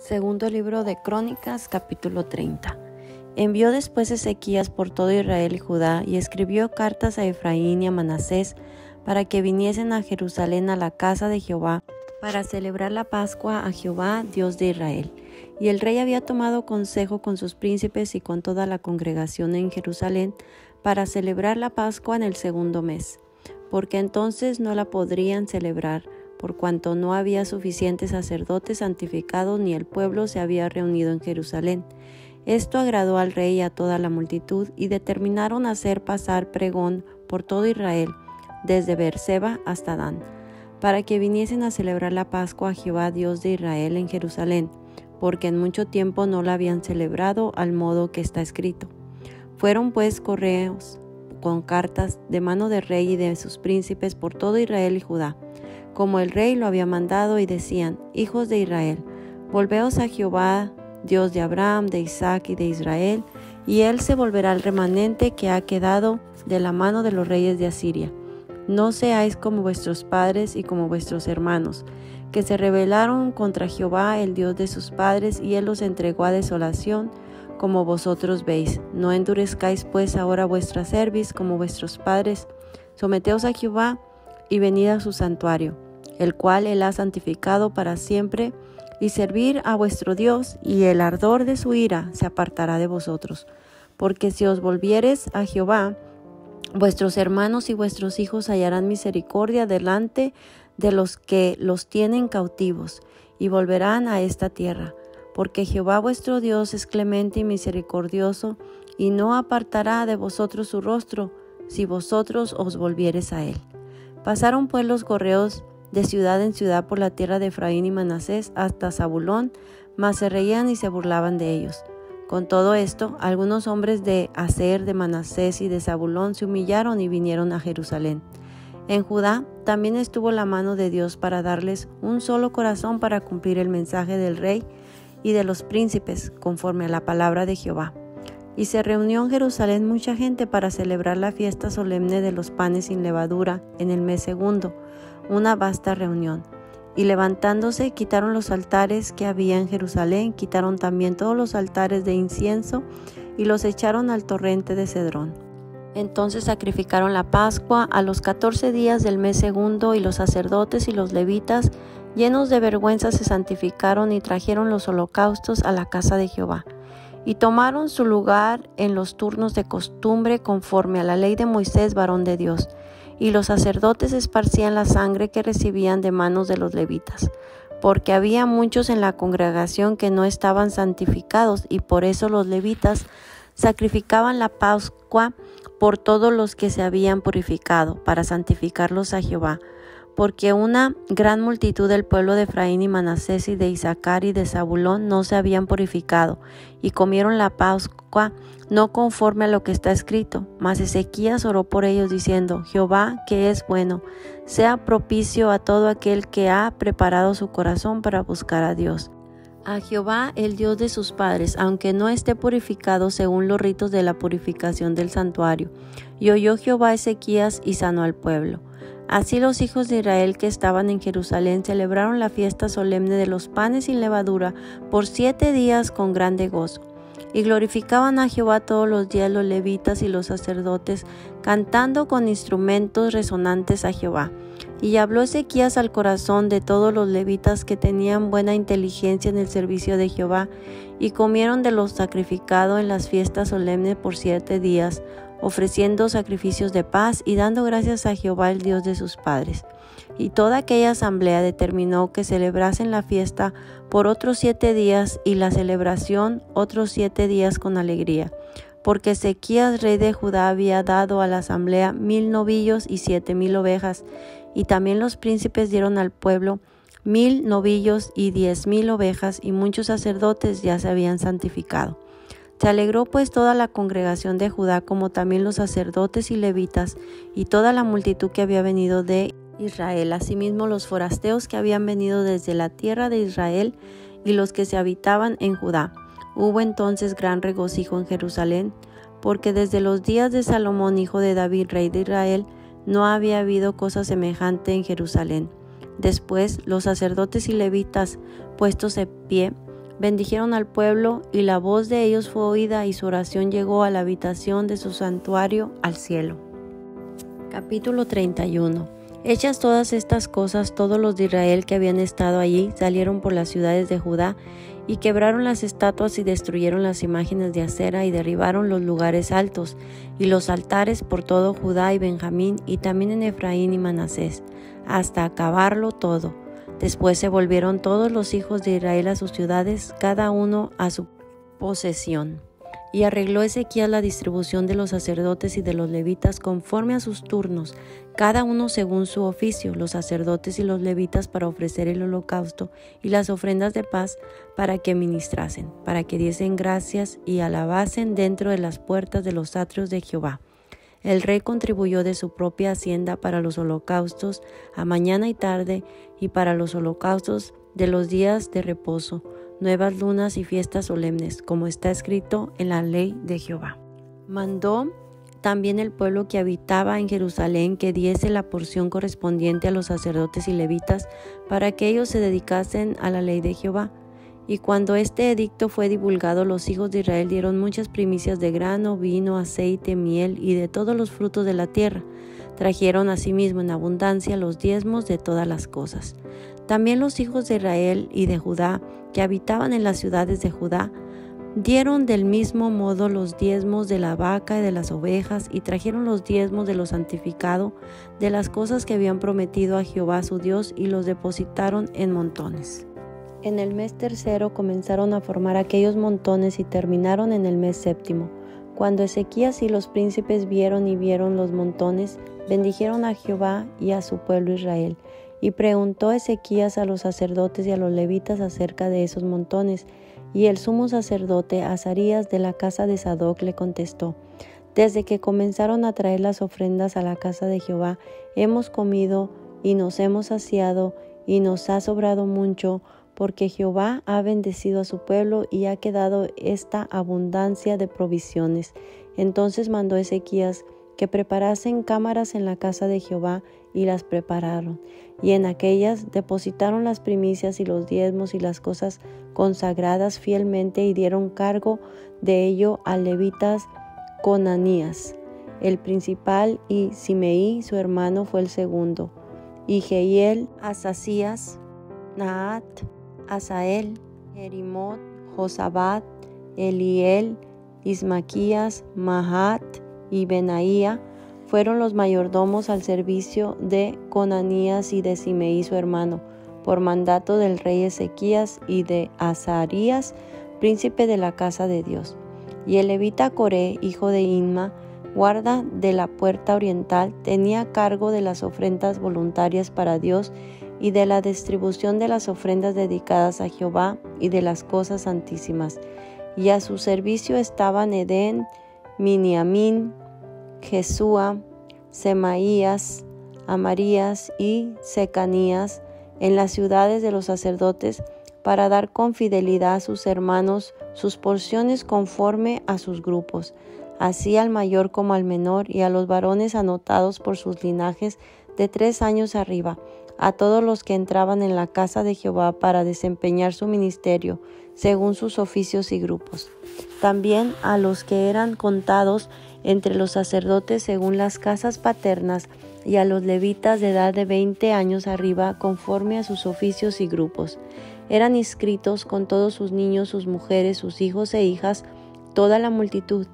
Segundo libro de Crónicas, capítulo 30. Envió después Ezequías por todo Israel y Judá, y escribió cartas a Efraín y a Manasés, para que viniesen a Jerusalén a la casa de Jehová, para celebrar la Pascua a Jehová, Dios de Israel. Y el rey había tomado consejo con sus príncipes y con toda la congregación en Jerusalén, para celebrar la Pascua en el segundo mes, porque entonces no la podrían celebrar, por cuanto no había suficientes sacerdotes santificados ni el pueblo se había reunido en Jerusalén. Esto agradó al rey y a toda la multitud, y determinaron hacer pasar pregón por todo Israel, desde Beerseba hasta Dan, para que viniesen a celebrar la Pascua a Jehová Dios de Israel en Jerusalén, porque en mucho tiempo no la habían celebrado al modo que está escrito. Fueron pues correos con cartas de mano del rey y de sus príncipes por todo Israel y Judá, como el rey lo había mandado, y decían: Hijos de Israel, volveos a Jehová, Dios de Abraham, de Isaac y de Israel, y él se volverá al remanente que ha quedado de la mano de los reyes de Asiria. No seáis como vuestros padres y como vuestros hermanos, que se rebelaron contra Jehová, el Dios de sus padres, y él los entregó a desolación, como vosotros veis. No endurezcáis pues ahora vuestra cerviz como vuestros padres. Someteos a Jehová y venid a su santuario, el cual él ha santificado para siempre, y servir a vuestro Dios, y el ardor de su ira se apartará de vosotros. Porque si os volviereis a Jehová, vuestros hermanos y vuestros hijos hallarán misericordia delante de los que los tienen cautivos, y volverán a esta tierra. Porque Jehová vuestro Dios es clemente y misericordioso, y no apartará de vosotros su rostro, si vosotros os volviereis a él. Pasaron pues los correos de ciudad en ciudad por la tierra de Efraín y Manasés hasta Zabulón, mas se reían y se burlaban de ellos. Con todo esto, algunos hombres de Aser, de Manasés y de Zabulón se humillaron y vinieron a Jerusalén. En Judá también estuvo la mano de Dios para darles un solo corazón para cumplir el mensaje del rey y de los príncipes, conforme a la palabra de Jehová. Y se reunió en Jerusalén mucha gente para celebrar la fiesta solemne de los panes sin levadura en el mes segundo, una vasta reunión. Y levantándose, quitaron los altares que había en Jerusalén, quitaron también todos los altares de incienso y los echaron al torrente de Cedrón. Entonces sacrificaron la Pascua a los 14 días del mes segundo, y los sacerdotes y los levitas, llenos de vergüenza, se santificaron y trajeron los holocaustos a la casa de Jehová. Y tomaron su lugar en los turnos de costumbre conforme a la ley de Moisés, varón de Dios. Y los sacerdotes esparcían la sangre que recibían de manos de los levitas, porque había muchos en la congregación que no estaban santificados, y por eso los levitas sacrificaban la Pascua por todos los que se habían purificado, para santificarlos a Jehová. Porque una gran multitud del pueblo de Efraín y Manasés y de Isaacar y de Zabulón no se habían purificado, y comieron la Pascua no conforme a lo que está escrito. Mas Ezequías oró por ellos diciendo: Jehová, que es bueno, sea propicio a todo aquel que ha preparado su corazón para buscar a Dios, a Jehová el Dios de sus padres, aunque no esté purificado según los ritos de la purificación del santuario. Y oyó Jehová a Ezequías y sanó al pueblo. Así los hijos de Israel que estaban en Jerusalén celebraron la fiesta solemne de los panes sin levadura por 7 días con grande gozo. Y glorificaban a Jehová todos los días los levitas y los sacerdotes, cantando con instrumentos resonantes a Jehová. Y habló Ezequías al corazón de todos los levitas que tenían buena inteligencia en el servicio de Jehová, y comieron de lo sacrificado en las fiestas solemnes por 7 días, ofreciendo sacrificios de paz y dando gracias a Jehová el Dios de sus padres. Y toda aquella asamblea determinó que celebrasen la fiesta por otros 7 días, y la celebración otros 7 días con alegría. Porque Ezequías, rey de Judá, había dado a la asamblea 1000 novillos y 7000 ovejas, y también los príncipes dieron al pueblo 1000 novillos y 10,000 ovejas, y muchos sacerdotes ya se habían santificado. Se alegró pues toda la congregación de Judá, como también los sacerdotes y levitas, y toda la multitud que había venido de Israel, asimismo los forasteos que habían venido desde la tierra de Israel, y los que se habitaban en Judá. Hubo entonces gran regocijo en Jerusalén, porque desde los días de Salomón, hijo de David, rey de Israel, no había habido cosa semejante en Jerusalén. Después los sacerdotes y levitas, puestos en pie, bendijeron al pueblo, y la voz de ellos fue oída, y su oración llegó a la habitación de su santuario al cielo. Capítulo 31. Hechas todas estas cosas, todos los de Israel que habían estado allí salieron por las ciudades de Judá, y quebraron las estatuas y destruyeron las imágenes de acera, y derribaron los lugares altos y los altares por todo Judá y Benjamín, y también en Efraín y Manasés, hasta acabarlo todo. Después se volvieron todos los hijos de Israel a sus ciudades, cada uno a su posesión. Y arregló Ezequías la distribución de los sacerdotes y de los levitas conforme a sus turnos, cada uno según su oficio, los sacerdotes y los levitas para ofrecer el holocausto y las ofrendas de paz, para que ministrasen, para que diesen gracias y alabasen dentro de las puertas de los atrios de Jehová. El rey contribuyó de su propia hacienda para los holocaustos a mañana y tarde, y para los holocaustos de los días de reposo, nuevas lunas y fiestas solemnes, como está escrito en la ley de Jehová. Mandó también el pueblo que habitaba en Jerusalén que diese la porción correspondiente a los sacerdotes y levitas, para que ellos se dedicasen a la ley de Jehová. Y cuando este edicto fue divulgado, los hijos de Israel dieron muchas primicias de grano, vino, aceite, miel y de todos los frutos de la tierra. Trajeron asimismo en abundancia los diezmos de todas las cosas. También los hijos de Israel y de Judá, que habitaban en las ciudades de Judá, dieron del mismo modo los diezmos de la vaca y de las ovejas, y trajeron los diezmos de lo santificado, de las cosas que habían prometido a Jehová su Dios, y los depositaron en montones. En el mes tercero comenzaron a formar aquellos montones y terminaron en el mes séptimo. Cuando Ezequías y los príncipes vieron los montones, bendijeron a Jehová y a su pueblo Israel. Y preguntó Ezequías a los sacerdotes y a los levitas acerca de esos montones. Y el sumo sacerdote Azarías de la casa de Sadoc le contestó: Desde que comenzaron a traer las ofrendas a la casa de Jehová, hemos comido y nos hemos saciado y nos ha sobrado mucho, porque Jehová ha bendecido a su pueblo y ha quedado esta abundancia de provisiones. Entonces mandó Ezequías que preparasen cámaras en la casa de Jehová, y las prepararon. Y en aquellas depositaron las primicias y los diezmos y las cosas consagradas fielmente, y dieron cargo de ello a levitas Conanías, el principal, y Simeí su hermano fue el segundo, y Jehiel, Asasías, Naat, Asael, Jerimot, Josabad, Eliel, Ismaquías, Mahat y Benaía fueron los mayordomos al servicio de Conanías y de Simeí su hermano, por mandato del rey Ezequías, y de Azarías, príncipe de la casa de Dios. Y el levita Coré, hijo de Inma, guarda de la puerta oriental, tenía cargo de las ofrendas voluntarias para Dios y de la distribución de las ofrendas dedicadas a Jehová y de las cosas santísimas. Y a su servicio estaban Edén, Miniamín, Jesúa, Semaías, Amarías y Secanías en las ciudades de los sacerdotes, para dar con fidelidad a sus hermanos sus porciones conforme a sus grupos, así al mayor como al menor, y a los varones anotados por sus linajes de 3 años arriba, a todos los que entraban en la casa de Jehová para desempeñar su ministerio, según sus oficios y grupos. También a los que eran contados entre los sacerdotes según las casas paternas, y a los levitas de edad de 20 años arriba, conforme a sus oficios y grupos. Eran inscritos con todos sus niños, sus mujeres, sus hijos e hijas, toda la multitud,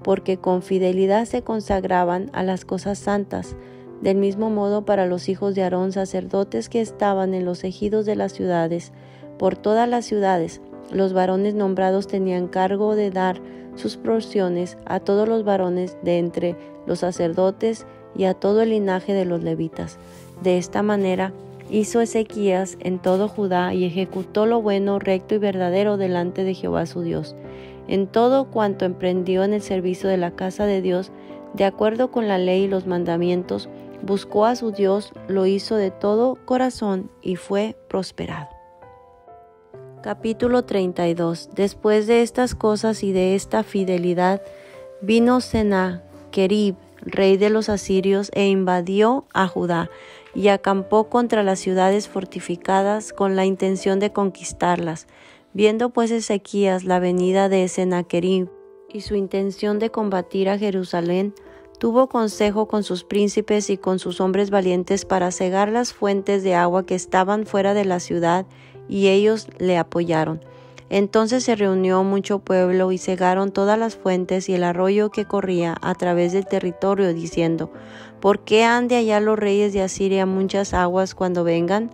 porque con fidelidad se consagraban a las cosas santas. Del mismo modo para los hijos de Aarón, sacerdotes que estaban en los ejidos de las ciudades. Por todas las ciudades, los varones nombrados tenían cargo de dar sus porciones a todos los varones de entre los sacerdotes y a todo el linaje de los levitas. De esta manera hizo Ezequías en todo Judá, y ejecutó lo bueno, recto y verdadero delante de Jehová su Dios. En todo cuanto emprendió en el servicio de la casa de Dios, de acuerdo con la ley y los mandamientos, buscó a su Dios, lo hizo de todo corazón y fue prosperado. Capítulo 32. Después de estas cosas y de esta fidelidad, vino Sennacherib, rey de los asirios, e invadió a Judá, y acampó contra las ciudades fortificadas con la intención de conquistarlas. Viendo pues Ezequías la venida de Sennacherib y su intención de combatir a Jerusalén, tuvo consejo con sus príncipes y con sus hombres valientes para cegar las fuentes de agua que estaban fuera de la ciudad, y ellos le apoyaron. Entonces se reunió mucho pueblo y cegaron todas las fuentes y el arroyo que corría a través del territorio, diciendo: ¿Por qué han de hallar los reyes de Asiria muchas aguas cuando vengan?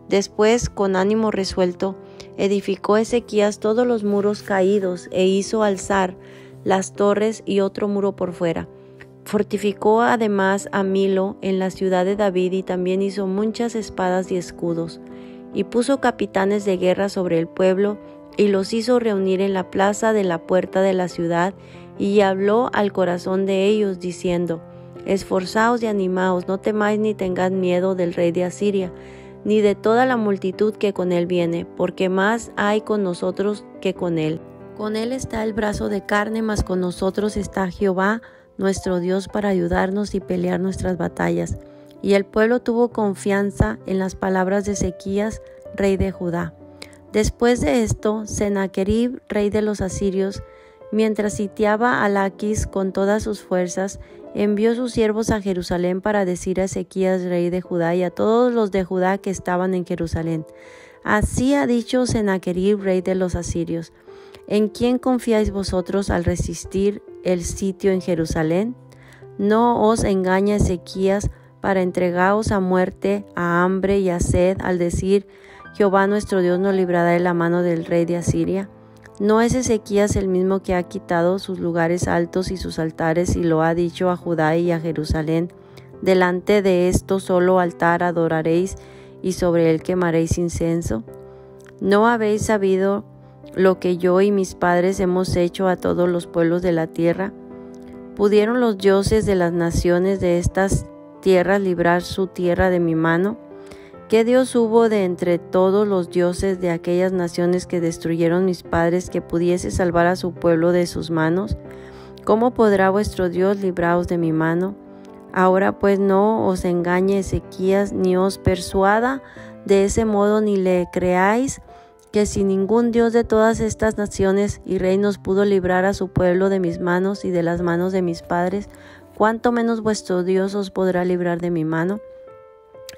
Después, con ánimo resuelto, edificó Ezequías todos los muros caídos e hizo alzar las torres y otro muro por fuera. Fortificó además a Milo en la ciudad de David y también hizo muchas espadas y escudos. Y puso capitanes de guerra sobre el pueblo y los hizo reunir en la plaza de la puerta de la ciudad, y habló al corazón de ellos diciendo: Esforzaos y animaos, no temáis ni tengáis miedo del rey de Asiria, ni de toda la multitud que con él viene, porque más hay con nosotros que con él. Con él está el brazo de carne, mas con nosotros está Jehová, nuestro Dios, para ayudarnos y pelear nuestras batallas. Y el pueblo tuvo confianza en las palabras de Ezequías, rey de Judá. Después de esto, Sennacherib, rey de los asirios, mientras sitiaba a Laquis con todas sus fuerzas, envió sus siervos a Jerusalén para decir a Ezequías, rey de Judá, y a todos los de Judá que estaban en Jerusalén: Así ha dicho Sennacherib, rey de los asirios: ¿En quién confiáis vosotros al resistir el sitio en Jerusalén? No os engaña Ezequías para entregaros a muerte, a hambre y a sed, al decir: Jehová nuestro Dios nos librará de la mano del rey de Asiria. ¿No es Ezequías el mismo que ha quitado sus lugares altos y sus altares y lo ha dicho a Judá y a Jerusalén: delante de esto solo altar adoraréis y sobre él quemaréis incienso? ¿No habéis sabido lo que yo y mis padres hemos hecho a todos los pueblos de la tierra? ¿Pudieron los dioses de las naciones de estas tierras librar su tierra de mi mano? ¿Qué Dios hubo de entre todos los dioses de aquellas naciones que destruyeron mis padres que pudiese salvar a su pueblo de sus manos? ¿Cómo podrá vuestro Dios libraros de mi mano? Ahora pues no os engañe Ezequías, ni os persuada de ese modo, ni le creáis, que si ningún Dios de todas estas naciones y reinos pudo librar a su pueblo de mis manos y de las manos de mis padres, cuánto menos vuestro Dios os podrá librar de mi mano.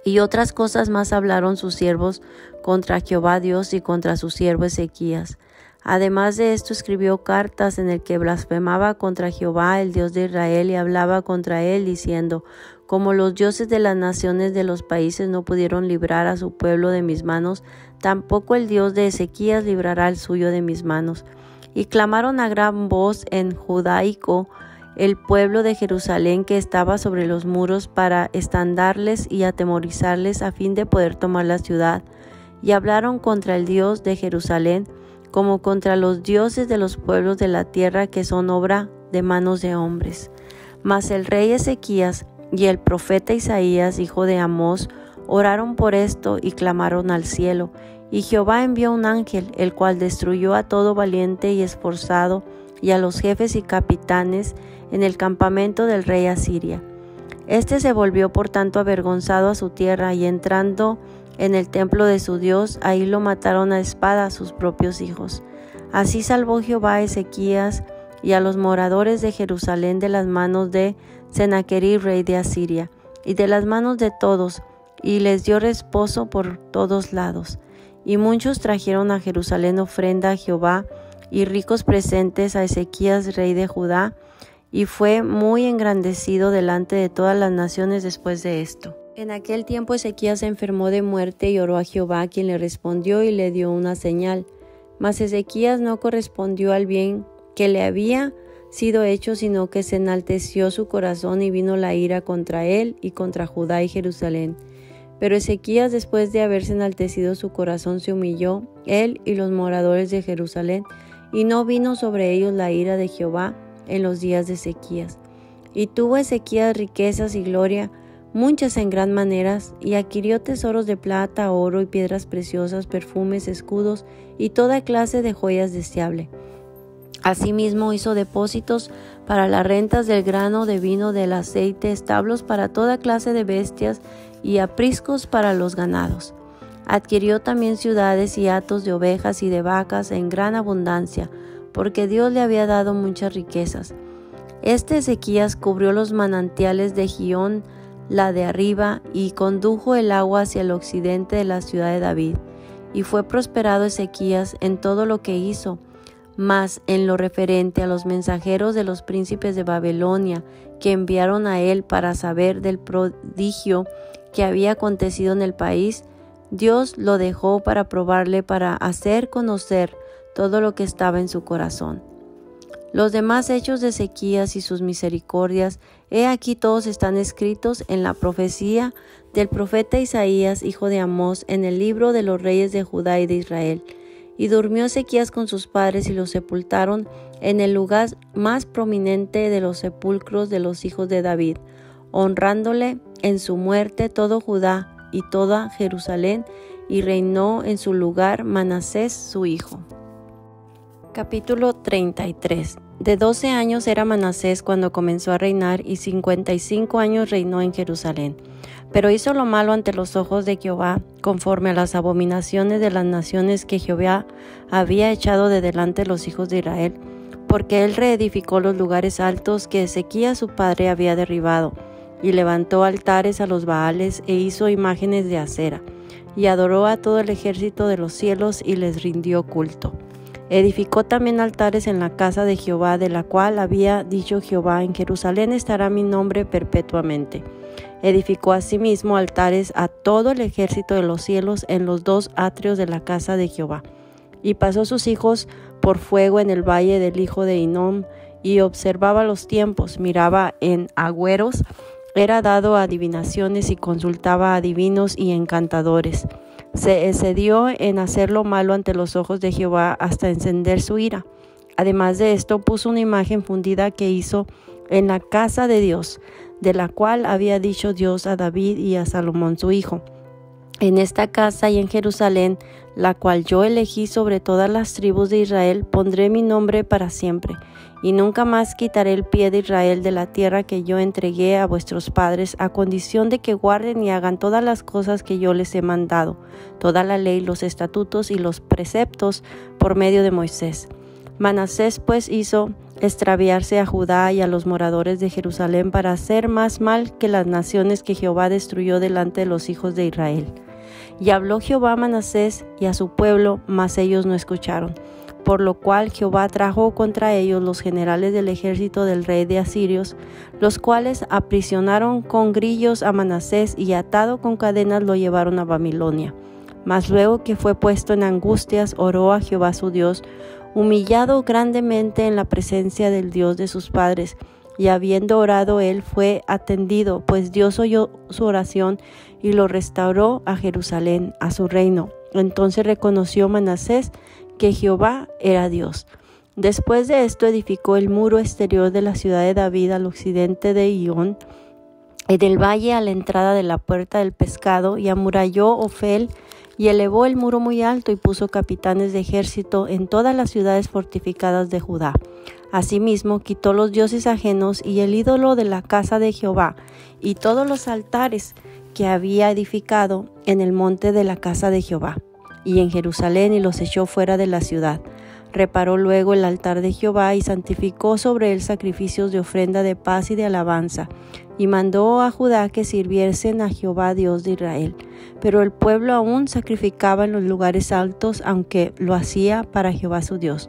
Y otras cosas más hablaron sus siervos contra Jehová Dios y contra su siervo Ezequías. Además de esto, escribió cartas en el que blasfemaba contra Jehová, el Dios de Israel, y hablaba contra él, diciendo: Como los dioses de las naciones de los países no pudieron librar a su pueblo de mis manos, tampoco el Dios de Ezequías librará el suyo de mis manos. Y clamaron a gran voz en judaico el pueblo de Jerusalén que estaba sobre los muros para estandarles y atemorizarles a fin de poder tomar la ciudad. Y hablaron contra el Dios de Jerusalén como contra los dioses de los pueblos de la tierra que son obra de manos de hombres. Mas el rey Ezequías y el profeta Isaías, hijo de Amós, oraron por esto y clamaron al cielo. Y Jehová envió un ángel, el cual destruyó a todo valiente y esforzado y a los jefes y capitanes en el campamento del rey Asiria. Este se volvió por tanto avergonzado a su tierra, y entrando en el templo de su Dios, ahí lo mataron a espada a sus propios hijos. Así salvó Jehová a Ezequías y a los moradores de Jerusalén de las manos de Sennacherib, rey de Asiria, y de las manos de todos, y les dio reposo por todos lados. Y muchos trajeron a Jerusalén ofrenda a Jehová y ricos presentes a Ezequías, rey de Judá, y fue muy engrandecido delante de todas las naciones después de esto. En aquel tiempo Ezequías se enfermó de muerte y oró a Jehová, quien le respondió y le dio una señal. Mas Ezequías no correspondió al bien que le había sido hecho, sino que se enalteció su corazón y vino la ira contra él y contra Judá y Jerusalén. Pero Ezequías, después de haberse enaltecido su corazón, se humilló, él y los moradores de Jerusalén, y no vino sobre ellos la ira de Jehová en los días de Ezequías. Y tuvo Ezequías riquezas y gloria, muchas en gran maneras, y adquirió tesoros de plata, oro y piedras preciosas, perfumes, escudos y toda clase de joyas deseables. Asimismo hizo depósitos para las rentas del grano, de vino, del aceite, establos para toda clase de bestias y apriscos para los ganados. Adquirió también ciudades y hatos de ovejas y de vacas en gran abundancia, porque Dios le había dado muchas riquezas. Ezequías cubrió los manantiales de Gihón, la de arriba, y condujo el agua hacia el occidente de la ciudad de David. Y fue prosperado Ezequías en todo lo que hizo, mas en lo referente a los mensajeros de los príncipes de Babilonia, que enviaron a él para saber del prodigio que había acontecido en el país, Dios lo dejó para probarle, para hacer conocer todo lo que estaba en su corazón. Los demás hechos de Ezequías y sus misericordias, he aquí todos están escritos en la profecía del profeta Isaías, hijo de Amós, en el libro de los reyes de Judá y de Israel. Y durmió Ezequías con sus padres y los sepultaron en el lugar más prominente de los sepulcros de los hijos de David, honrándole en su muerte todo Judá y toda Jerusalén, y reinó en su lugar Manasés su hijo. Capítulo 33. De 12 años era Manasés cuando comenzó a reinar, y 55 años reinó en Jerusalén. Pero hizo lo malo ante los ojos de Jehová, conforme a las abominaciones de las naciones que Jehová había echado de delante de los hijos de Israel, porque él reedificó los lugares altos que Ezequías su padre había derribado, y levantó altares a los Baales, e hizo imágenes de acera, y adoró a todo el ejército de los cielos, y les rindió culto. Edificó también altares en la casa de Jehová, de la cual había dicho Jehová: en Jerusalén estará mi nombre perpetuamente. Edificó asimismo altares a todo el ejército de los cielos en los 2 atrios de la casa de Jehová. Y pasó sus hijos por fuego en el valle del hijo de Hinnom, y observaba los tiempos, miraba en agüeros, era dado a adivinaciones y consultaba a adivinos y encantadores. Se excedió en hacer lo malo ante los ojos de Jehová hasta encender su ira. Además de esto, puso una imagen fundida que hizo en la casa de Dios, de la cual había dicho Dios a David y a Salomón su hijo: en esta casa y en Jerusalén, la cual yo elegí sobre todas las tribus de Israel, pondré mi nombre para siempre, y nunca más quitaré el pie de Israel de la tierra que yo entregué a vuestros padres, a condición de que guarden y hagan todas las cosas que yo les he mandado, toda la ley, los estatutos y los preceptos por medio de Moisés. Manasés pues hizo extraviarse a Judá y a los moradores de Jerusalén para hacer más mal que las naciones que Jehová destruyó delante de los hijos de Israel. Y habló Jehová a Manasés y a su pueblo, mas ellos no escucharon. Por lo cual Jehová trajo contra ellos los generales del ejército del rey de Asirios, los cuales aprisionaron con grillos a Manasés, y atado con cadenas lo llevaron a Babilonia. Mas luego que fue puesto en angustias, oró a Jehová su Dios, humillado grandemente en la presencia del Dios de sus padres. Y habiendo orado él, fue atendido, pues Dios oyó su oración y lo restauró a Jerusalén, a su reino. Entonces reconoció Manasés que Jehová era Dios. Después de esto edificó el muro exterior de la ciudad de David al occidente de Gihón, en el valle a la entrada de la puerta del pescado, y amuralló Ofel, y elevó el muro muy alto, y puso capitanes de ejército en todas las ciudades fortificadas de Judá. Asimismo quitó los dioses ajenos y el ídolo de la casa de Jehová, y todos los altares que había edificado en el monte de la casa de Jehová y en Jerusalén, y los echó fuera de la ciudad. Reparó luego el altar de Jehová y santificó sobre él sacrificios de ofrenda de paz y de alabanza, y mandó a Judá que sirviesen a Jehová Dios de Israel. Pero el pueblo aún sacrificaba en los lugares altos, aunque lo hacía para Jehová su Dios.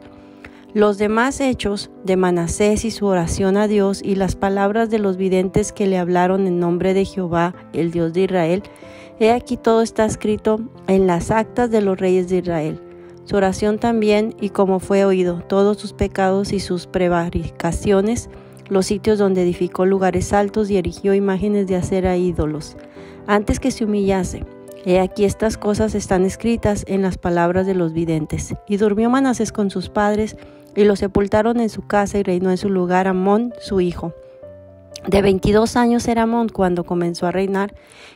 Los demás hechos de Manasés y su oración a Dios, y las palabras de los videntes que le hablaron en nombre de Jehová, el Dios de Israel, he aquí todo está escrito en las actas de los reyes de Israel. Su oración también, y como fue oído, todos sus pecados y sus prevaricaciones, los sitios donde edificó lugares altos y erigió imágenes de acera e ídolos. Antes que se humillase, he aquí estas cosas están escritas en las palabras de los videntes. Y durmió Manasés con sus padres, y lo sepultaron en su casa, y reinó en su lugar Amón su hijo. De 22 años era Amón cuando comenzó a reinar,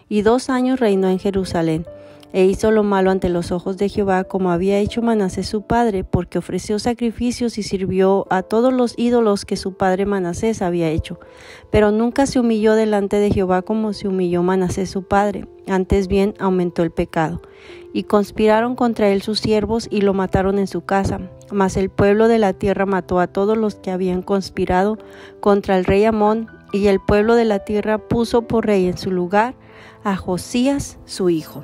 y 2 años reinó en Jerusalén. E hizo lo malo ante los ojos de Jehová, como había hecho Manasés su padre, porque ofreció sacrificios y sirvió a todos los ídolos que su padre Manasés había hecho. Pero nunca se humilló delante de Jehová como se humilló Manasés su padre, antes bien aumentó el pecado. y conspiraron contra él sus siervos y lo mataron en su casa. Mas el pueblo de la tierra mató a todos los que habían conspirado contra el rey Amón, y el pueblo de la tierra puso por rey en su lugar a Josías su hijo.